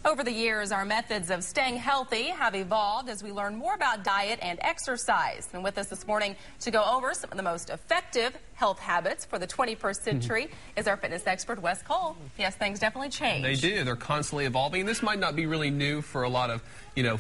Over the years, our methods of staying healthy have evolved as we learn more about diet and exercise. And with us this morning to go over some of the most effective health habits for the 21st century is our fitness expert, Wes Cole. Yes, things definitely change. They do. They're constantly evolving. And this might not be really new for a lot of,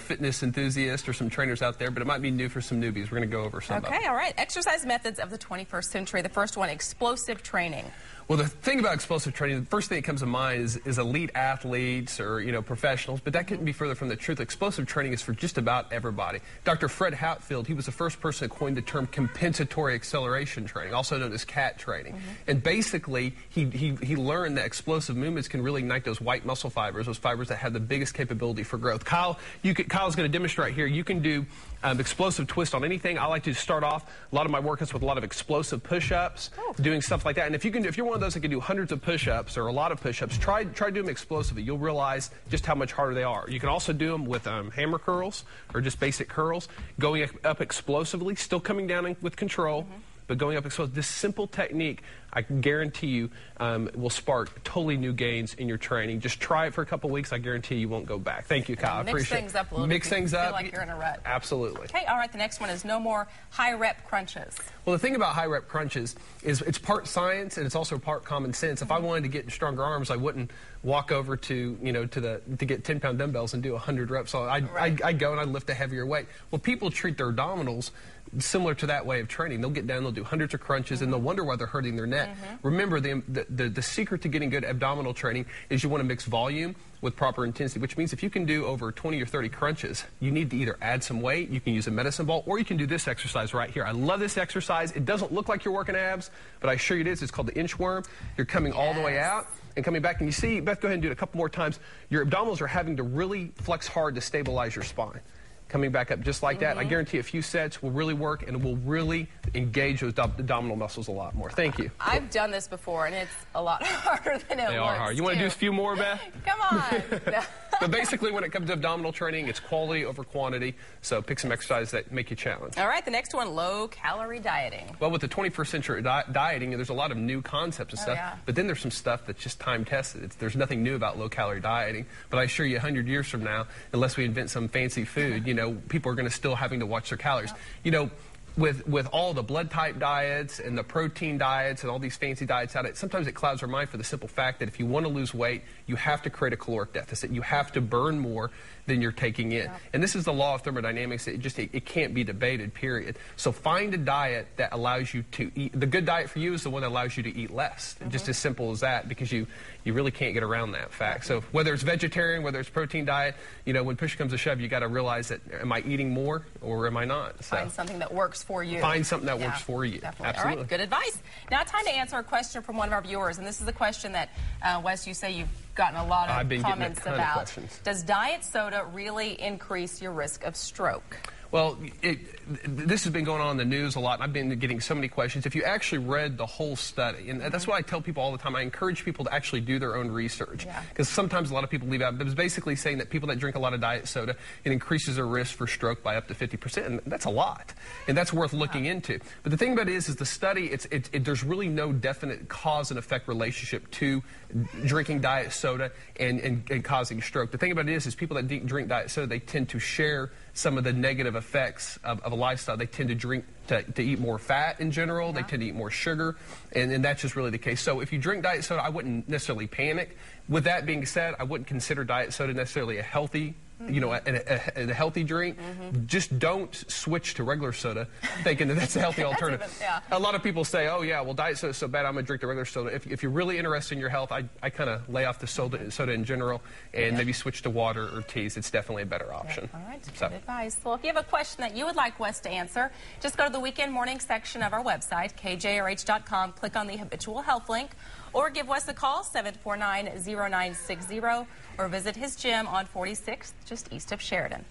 fitness enthusiasts or some trainers out there, but it might be new for some newbies. We're going to go over some of them. Okay, all right. Exercise methods of the 21st century. The first one, explosive training. Well, the thing about explosive training, the first thing that comes to mind is elite athletes or, professionals, but that couldn't be further from the truth. Explosive training is for just about everybody. Dr. Fred Hatfield, he was the first person to coin the term compensatory acceleration training, also known as CAT training. And basically, he learned that explosive movements can really ignite those white muscle fibers, those fibers that have the biggest capability for growth. Kyle's going to demonstrate here. You can do explosive twist on anything. I like to start off a lot of my workouts with a lot of explosive push-ups, doing stuff like that. And if you're one of those that can do hundreds of push-ups or a lot of push-ups, try doing them explosively. You'll realize just how much harder they are. You can also do them with hammer curls or just basic curls, going up explosively, still coming down with control, but going up explosively. This simple technique, I can guarantee you, will spark totally new gains in your training. Just try it for a couple weeks. I guarantee you won't go back. Thank you, Kyle. I appreciate it. Mix things up a little bit. Mix things up. Feel like you're in a rut. Absolutely. Okay, all right. The next one is no more high rep crunches. Well, the thing about high rep crunches is it's part science and it's also part common sense. If I wanted to get stronger arms, I wouldn't walk over to get 10-pound dumbbells and do 100 reps. So I'd go and I'd lift a heavier weight. Well, people treat their abdominals similar to that way of training. They'll get down, they'll do hundreds of crunches, and they'll wonder why they're hurting their neck. Remember, the secret to getting good abdominal training is you want to mix volume with proper intensity, which means if you can do over 20 or 30 crunches, you need to either add some weight, you can use a medicine ball, or you can do this exercise right here. I love this exercise. It doesn't look like you're working abs, but I assure you it is. It's called the inchworm. You're coming all the way out and coming back, and you see, Beth, go ahead and do it a couple more times. Your abdominals are having to really flex hard to stabilize your spine. Coming back up just like that. I guarantee a few sets will really work and will really engage those abdominal muscles a lot more. Thank you. I've done this before, and it's a lot harder than it looks. They are hard. You want to do a few more, Beth? Come on. But basically, when it comes to abdominal training, it's quality over quantity. So pick some exercises that make you challenge. All right, the next one, low-calorie dieting. Well, with the 21st century dieting, there's a lot of new concepts and stuff. But then there's some stuff that's just time-tested. There's nothing new about low-calorie dieting. But I assure you, 100 years from now, unless we invent some fancy food, people are going to still having to watch their calories. With all the blood type diets and the protein diets and all these fancy diets out, sometimes it clouds our mind for the simple fact that if you want to lose weight, you have to create a caloric deficit. You have to burn more than you're taking in. And this is the law of thermodynamics. It can't be debated, period. So find a diet that allows you to eat. The good diet for you is the one that allows you to eat less. Just as simple as that, because you really can't get around that fact. So whether it's vegetarian, whether it's protein diet, when push comes to shove, you got to realize that, am I eating more or am I not? So find something that works for you. Find something that works for you. Definitely. Absolutely. All right, good advice. Now time to answer a question from one of our viewers, and this is a question that, Wes, you say you've gotten a lot of comments about. Does diet soda really increase your risk of stroke? Well, this has been going on in the news a lot, and I've been getting so many questions. If you actually read the whole study, and that's what I tell people all the time, I encourage people to actually do their own research. Because sometimes a lot of people leave out. It was basically saying that people that drink a lot of diet soda, it increases their risk for stroke by up to 50%, and that's a lot. And that's worth looking into. But the thing about it is the study, there's really no definite cause and effect relationship to drinking diet soda and causing stroke. The thing about it is people that drink diet soda, they tend to share some of the negative effects of a lifestyle. They tend to eat more fat in general. They tend to eat more sugar, and that's just really the case. So if you drink diet soda, I wouldn't necessarily panic. With that being said, I wouldn't consider diet soda necessarily a healthy a healthy drink. Just don't switch to regular soda thinking that that's a healthy alternative. A lot of people say, oh yeah, well diet soda is so bad I'm going to drink the regular soda. If you're really interested in your health, I kind of lay off the soda in general and maybe switch to water or teas. It's definitely a better option. All right, good advice. Well, if you have a question that you would like Wes to answer, just go to the Weekend Morning section of our website, kjrh.com, click on the Habitual Health link, or give Wes a call, 749-0960, or visit his gym on 46th, just east of Sheridan.